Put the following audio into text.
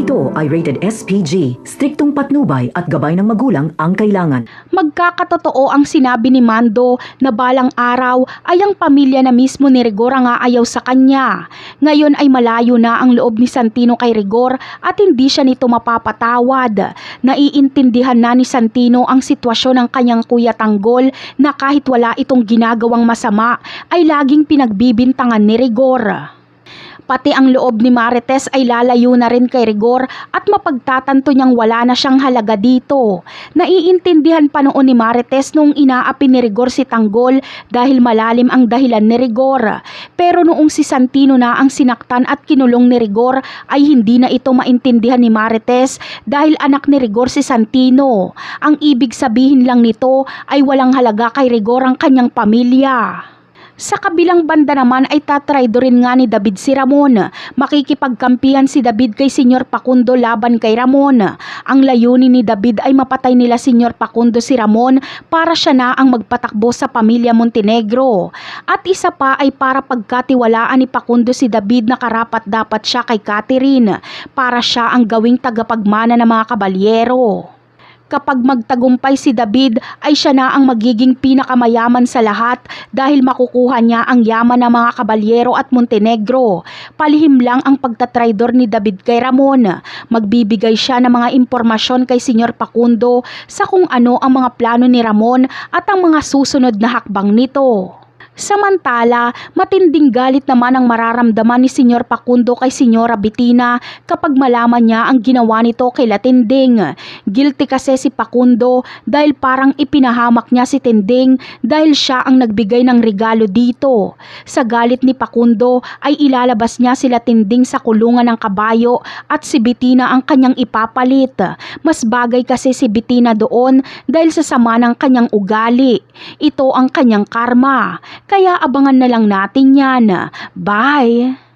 ito ay rated SPG. Striktong patnubay at gabay ng magulang ang kailangan. Magkakatotoo ang sinabi ni Mando na balang araw ay ang pamilya na mismo ni Rigor ang aayaw sa kanya. Ngayon ay malayo na ang loob ni Santino kay Rigor at hindi siya nito mapapatawad. Naiintindihan na ni Santino ang sitwasyon ng kanyang kuya Tanggol na kahit wala itong ginagawang masama ay laging pinagbibintangan ni Rigor. Pati ang loob ni Marites ay lalayo na rin kay Rigor at mapagtatanto niyang wala na siyang halaga dito. Naiintindihan pa noon ni Marites nung inaapi ni Rigor si Tanggol dahil malalim ang dahilan ni Rigor. Pero noong si Santino na ang sinaktan at kinulong ni Rigor ay hindi na ito maintindihan ni Marites dahil anak ni Rigor si Santino. Ang ibig sabihin lang nito ay walang halaga kay Rigor ang kanyang pamilya. Sa kabilang banda naman ay tatraydo rin nga ni David si Ramon. Makikipagkampihan si David kay Senyor Pacundo laban kay Ramon. Ang layunin ni David ay mapatay nila Senyor Pacundo si Ramon para siya na ang magpatakbo sa pamilya Montenegro. At isa pa ay para pagkatiwalaan ni Pacundo si David na karapat dapat siya kay Catherine para siya ang gawing tagapagmana ng mga kabalyero. Kapag magtagumpay si David ay siya na ang magiging pinakamayaman sa lahat dahil makukuha niya ang yaman ng mga kabalyero at Montenegro. Palihim lang ang pagtatraidor ni David kay Ramon. Magbibigay siya ng mga impormasyon kay Senyor Pacundo sa kung ano ang mga plano ni Ramon at ang mga susunod na hakbang nito. Samantala, matinding galit naman ang mararamdaman ni Senyor Pacundo kay Senyora Bettina kapag malaman niya ang ginawa nito kay Latinding. Guilty kasi si Pacundo dahil parang ipinahamak niya si Tinding dahil siya ang nagbigay ng regalo dito. Sa galit ni Pacundo ay ilalabas niya si Latinding sa kulungan ng kabayo at si Bettina ang kanyang ipapalit. Mas bagay kasi si Bettina doon dahil sa sama ng kanyang ugali. Ito ang kanyang karma. Kaya abangan na lang natin yan. Bye!